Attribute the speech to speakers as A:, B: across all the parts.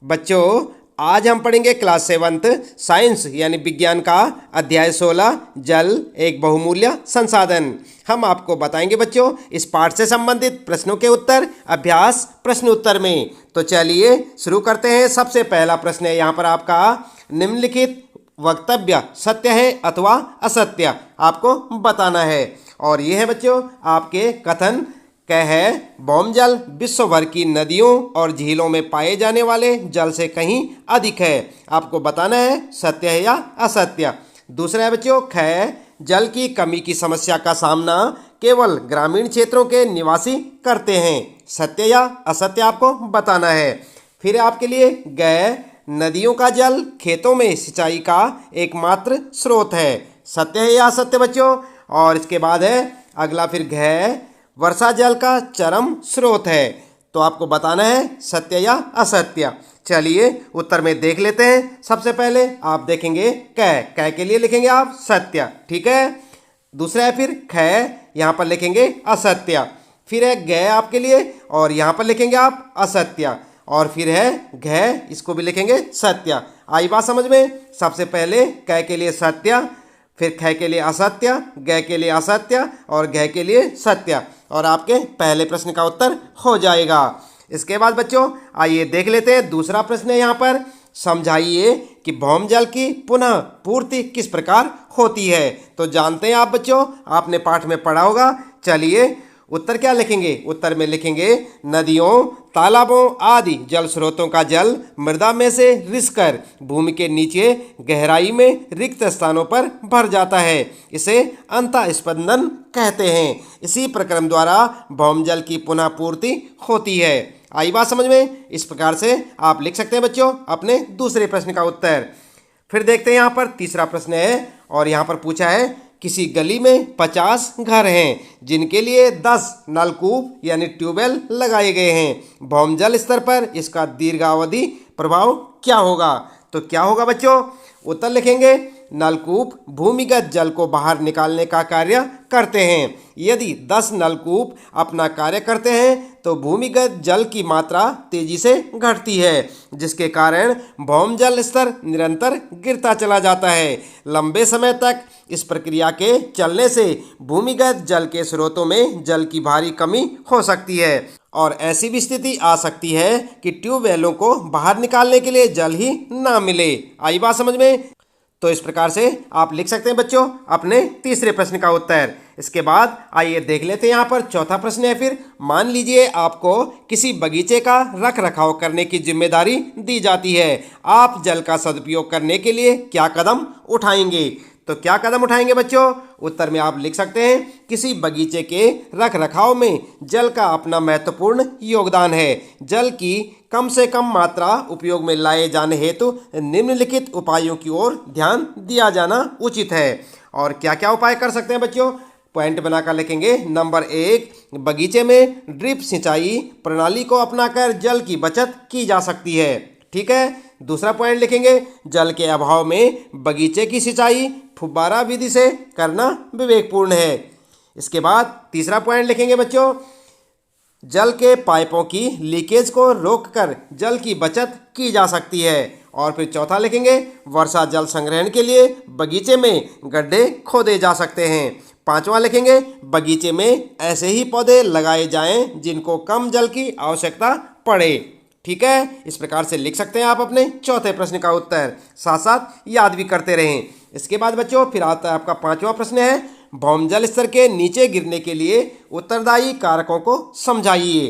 A: बच्चों, आज हम पढ़ेंगे क्लास 7th साइंस यानी विज्ञान का अध्याय 16 जल एक बहुमूल्य संसाधन। हम आपको बताएंगे बच्चों इस पाठ से संबंधित प्रश्नों के उत्तर अभ्यास प्रश्न उत्तर में। तो चलिए शुरू करते हैं। सबसे पहला प्रश्न है यहाँ पर आपका, निम्नलिखित वक्तव्य सत्य है अथवा असत्य आपको बताना है। और ये है बच्चों आपके कथन कह है, भौमजल विश्व भर की नदियों और झीलों में पाए जाने वाले जल से कहीं अधिक है। आपको बताना है सत्य है या असत्य। दूसरा है बच्चों ख, जल की कमी की समस्या का सामना केवल ग्रामीण क्षेत्रों के निवासी करते हैं। सत्य या असत्य आपको बताना है। फिर आपके लिए ग, नदियों का जल खेतों में सिंचाई का एकमात्र स्रोत है। सत्य है या असत्य बच्चों। और इसके बाद है अगला फिर घ, वर्षा जल का चरम स्रोत है। तो आपको बताना है सत्य या असत्य। चलिए उत्तर में देख लेते हैं। सबसे पहले आप देखेंगे क के लिए लिखेंगे आप सत्य, ठीक है। दूसरा है फिर ख, यहाँ पर लिखेंगे असत्य। फिर है ग आपके लिए और यहाँ पर लिखेंगे आप असत्य। और फिर है घ, इसको भी लिखेंगे सत्य। आई बात समझ में। सबसे पहले क के लिए सत्य, फिर ख के लिए असत्य, ग के लिए असत्य और घ के लिए सत्य। और आपके पहले प्रश्न का उत्तर हो जाएगा। इसके बाद बच्चों आइए देख लेते हैं दूसरा प्रश्न है यहाँ पर, समझाइए कि भौमजल की पुनः पूर्ति किस प्रकार होती है। तो जानते हैं आप बच्चों, आपने पाठ में पढ़ा होगा। चलिए उत्तर क्या लिखेंगे। उत्तर में लिखेंगे, नदियों तालाबों आदि जल स्रोतों का जल मृदा में से रिसकर भूमि के नीचे गहराई में रिक्त स्थानों पर भर जाता है। इसे अंतःस्पंदन कहते हैं। इसी प्रक्रम द्वारा भौमजल की पुनः पूर्ति होती है। आई बात समझ में। इस प्रकार से आप लिख सकते हैं बच्चों अपने दूसरे प्रश्न का उत्तर। फिर देखते हैं यहाँ पर तीसरा प्रश्न है और यहाँ पर पूछा है, किसी गली में 50 घर हैं जिनके लिए 10 नलकूप यानी ट्यूबवेल लगाए गए हैं। भौमजल स्तर पर इसका दीर्घावधि प्रभाव क्या होगा। तो क्या होगा बच्चों। उत्तर लिखेंगे, नलकूप भूमिगत जल को बाहर निकालने का कार्य करते हैं। यदि 10 नलकूप अपना कार्य करते हैं तो भूमिगत जल की मात्रा तेजी से घटती है, जिसके कारण भौमजल स्तर निरंतर गिरता चला जाता है। लंबे समय तक इस प्रक्रिया के चलने से भूमिगत जल के स्रोतों में जल की भारी कमी हो सकती है और ऐसी भी स्थिति आ सकती है कि ट्यूबवेलों को बाहर निकालने के लिए जल ही ना मिले। आई बात समझ में। तो इस प्रकार से आप लिख सकते हैं बच्चों अपने तीसरे प्रश्न का उत्तर। इसके बाद आइए देख लेते हैं यहाँ पर चौथा प्रश्न है। फिर मान लीजिए आपको किसी बगीचे का रख रखाव करने की जिम्मेदारी दी जाती है। आप जल का सदुपयोग करने के लिए क्या कदम उठाएंगे। तो क्या कदम उठाएंगे बच्चों। उत्तर में आप लिख सकते हैं, किसी बगीचे के रख रखाव में जल का अपना महत्वपूर्ण योगदान है। जल की कम से कम मात्रा उपयोग में लाए जाने हेतु निम्नलिखित उपायों की ओर ध्यान दिया जाना उचित है। और क्या क्या उपाय कर सकते हैं बच्चों, पॉइंट बनाकर लिखेंगे। नंबर 1, बगीचे में ड्रिप सिंचाई प्रणाली को अपनाकर जल की बचत की जा सकती है, ठीक है। दूसरा पॉइंट लिखेंगे, जल के अभाव में बगीचे की सिंचाई फुब्बारा विधि से करना विवेकपूर्ण है। इसके बाद तीसरा पॉइंट लिखेंगे बच्चों, जल के पाइपों की लीकेज को रोककर जल की बचत की जा सकती है। और फिर चौथा लिखेंगे, वर्षा जल संग्रहण के लिए बगीचे में गड्ढे खोदे जा सकते हैं। पांचवा लिखेंगे, बगीचे में ऐसे ही पौधे लगाए जाएं जिनको कम जल की आवश्यकता पड़े, ठीक है। इस प्रकार से लिख सकते हैं आप अपने चौथे प्रश्न का उत्तर, साथ साथ याद भी करते रहें। इसके बाद बच्चों फिर आता है आपका पांचवा प्रश्न है, भौमजल स्तर के नीचे गिरने के लिए उत्तरदायी कारकों को समझाइए।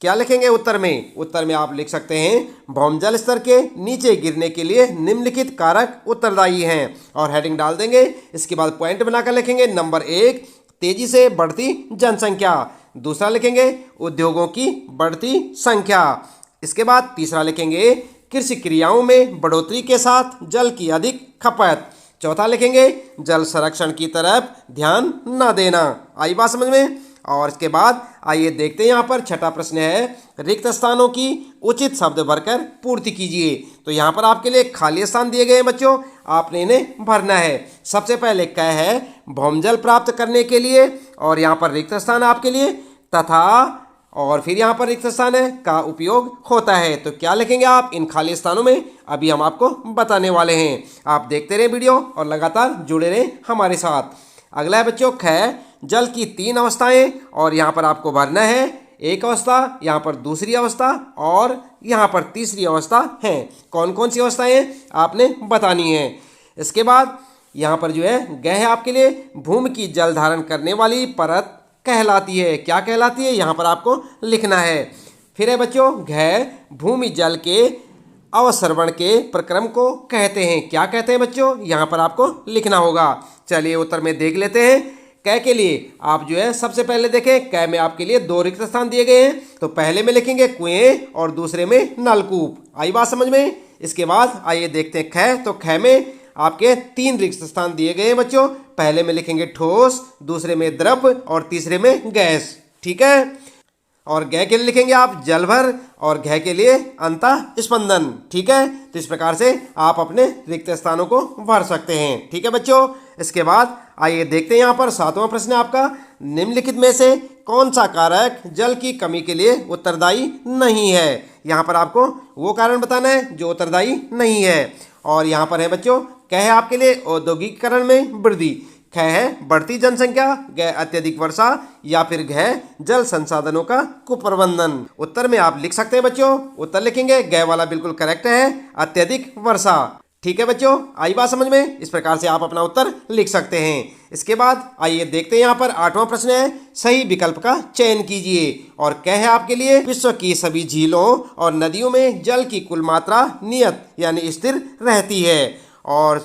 A: क्या लिखेंगे उत्तर में। उत्तर में आप लिख सकते हैं, भौमजल स्तर के नीचे गिरने के लिए निम्नलिखित कारक उत्तरदायी हैं और हेडिंग डाल देंगे। इसके बाद पॉइंट बनाकर लिखेंगे। नंबर 1, तेजी से बढ़ती जनसंख्या। दूसरा लिखेंगे, उद्योगों की बढ़ती संख्या। इसके बाद तीसरा लिखेंगे, कृषि क्रियाओं में बढ़ोतरी के साथ जल की अधिक खपत। चौथा लिखेंगे, जल संरक्षण की तरफ ध्यान न देना। आई बात समझ में। और इसके बाद आइए देखते हैं यहाँ पर छठा प्रश्न है, रिक्त स्थानों की उचित शब्द भरकर पूर्ति कीजिए। तो यहाँ पर आपके लिए खाली स्थान दिए गए हैं बच्चों, आपने इन्हें भरना है। सबसे पहले क्या है, भौमजल प्राप्त करने के लिए, और यहाँ पर रिक्त स्थान आपके लिए, तथा और फिर यहाँ पर रिक्त स्थान है का उपयोग होता है। तो क्या लिखेंगे आप इन खाली स्थानों में, अभी हम आपको बताने वाले हैं। आप देखते रहे वीडियो और लगातार जुड़े रहे हमारे साथ। अगला है बच्चों ख, जल की 3 अवस्थाएं और यहाँ पर आपको भरना है एक अवस्था, यहाँ पर दूसरी अवस्था और यहाँ पर तीसरी अवस्था है। कौन कौन सी अवस्थाएं हैं आपने बतानी है। इसके बाद यहाँ पर जो है गह है आपके लिए भूमि की जल धारण करने वाली परत कहलाती है। क्या कहलाती है यहाँ पर आपको लिखना है। फिर है बच्चों घ, भूमि जल के अवसर्वण के प्रक्रम को कहते हैं। क्या कहते हैं बच्चों, यहाँ पर आपको लिखना होगा। चलिए उत्तर में देख लेते हैं। क के लिए आप जो है सबसे पहले देखें, क में आपके लिए 2 रिक्त स्थान दिए गए हैं। तो पहले में लिखेंगे कुएं और दूसरे में नलकूप। आई बात समझ में। इसके बाद आइए देखते हैं ख। तो ख में आपके 3 रिक्त स्थान दिए गए हैं बच्चों। पहले में लिखेंगे ठोस, दूसरे में द्रव और तीसरे में गैस। ठीक है। और गह के लिए लिखेंगे आप जलभर और घ के लिए अंतः स्पंदन। ठीक है। तो इस प्रकार से आप अपने रिक्त स्थानों को भर सकते हैं। ठीक है बच्चों। इसके बाद आइए देखते हैं यहाँ पर 7वां प्रश्न है आपका, निम्नलिखित में से कौन सा कारक जल की कमी के लिए उत्तरदायी नहीं है। यहाँ पर आपको वो कारण बताना है जो उत्तरदायी नहीं है। और यहाँ पर है बच्चों क है आपके लिए औद्योगिकीकरण में वृद्धि, ख है बढ़ती जनसंख्या, ग अत्यधिक वर्षा या फिर घ जल संसाधनों का कुप्रबंधन। उत्तर में आप लिख सकते हैं बच्चों। उत्तर लिखेंगे ग वाला बिल्कुल करेक्ट है, अत्यधिक वर्षा। ठीक है बच्चों, आई बात समझ में। इस प्रकार से आप अपना उत्तर लिख सकते हैं। इसके बाद आइए देखते हैं यहाँ पर 8वां प्रश्न है, सही विकल्प का चयन कीजिए। और क्या है आपके लिए विश्व की सभी झीलों और नदियों में जल की कुल मात्रा नियत यानी स्थिर रहती है। और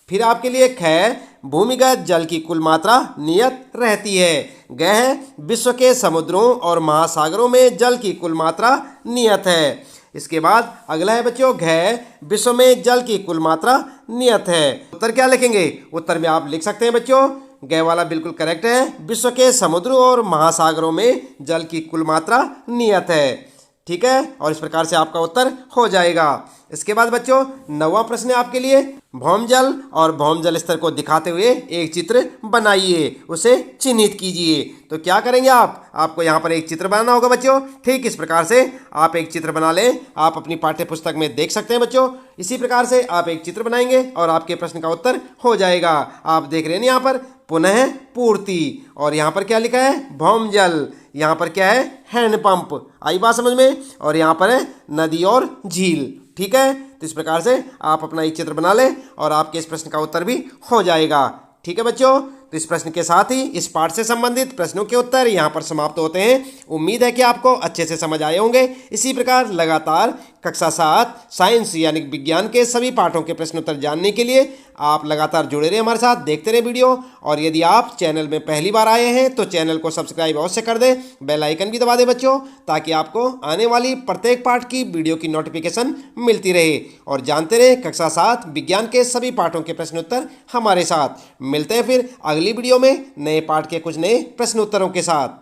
A: फिर आपके लिए ख, भूमिगत जल की कुल मात्रा नियत रहती है। ग, विश्व के समुद्रों और महासागरों में जल की कुल मात्रा नियत है। इसके बाद अगला है बच्चों घ, विश्व में जल की कुल मात्रा नियत है। उत्तर क्या लिखेंगे। उत्तर में आप लिख सकते हैं बच्चों, ग वाला बिल्कुल करेक्ट है, विश्व के समुद्रों और महासागरों में जल की कुल मात्रा नियत है। ठीक है। और इस प्रकार से आपका उत्तर हो जाएगा। इसके बाद बच्चों 9वां प्रश्न है आपके लिए, भौमजल और भौमजल स्तर को दिखाते हुए एक चित्र बनाइए, उसे चिन्हित कीजिए। तो क्या करेंगे आपको यहाँ पर एक चित्र बनाना होगा बच्चों। ठीक इस प्रकार से आप एक चित्र बना लें। आप अपनी पाठ्य पुस्तक में देख सकते हैं बच्चों। इसी प्रकार से आप एक चित्र बनाएंगे और आपके प्रश्न का उत्तर हो जाएगा। आप देख रहे हैं यहाँ पर पुनः पूर्ति और यहाँ पर क्या लिखा है भौमजल, यहाँ पर क्या है हैंडपंप। आई बात समझ में। और यहाँ पर है नदी और झील। ठीक है। तो इस प्रकार से आप अपना एक चित्र बना लें और आपके इस प्रश्न का उत्तर भी हो जाएगा। ठीक है बच्चों। तो इस प्रश्न के साथ ही इस पाठ से संबंधित प्रश्नों के उत्तर यहाँ पर समाप्त होते हैं। उम्मीद है कि आपको अच्छे से समझ आए होंगे। इसी प्रकार लगातार कक्षा 7 साइंस यानी विज्ञान के सभी पाठों के प्रश्न उत्तर जानने के लिए आप लगातार जुड़े रहे हमारे साथ, देखते रहे वीडियो। और यदि आप चैनल में पहली बार आए हैं तो चैनल को सब्सक्राइब अवश्य कर दें, बेल आइकन भी दबा दें बच्चों, ताकि आपको आने वाली प्रत्येक पाठ की वीडियो की नोटिफिकेशन मिलती रहे। और जानते रहे कक्षा 7 विज्ञान के सभी पाठों के प्रश्न उत्तर हमारे साथ। मिलते हैं फिर अगली वीडियो में नए पाठ के कुछ नए प्रश्न उत्तरों के साथ।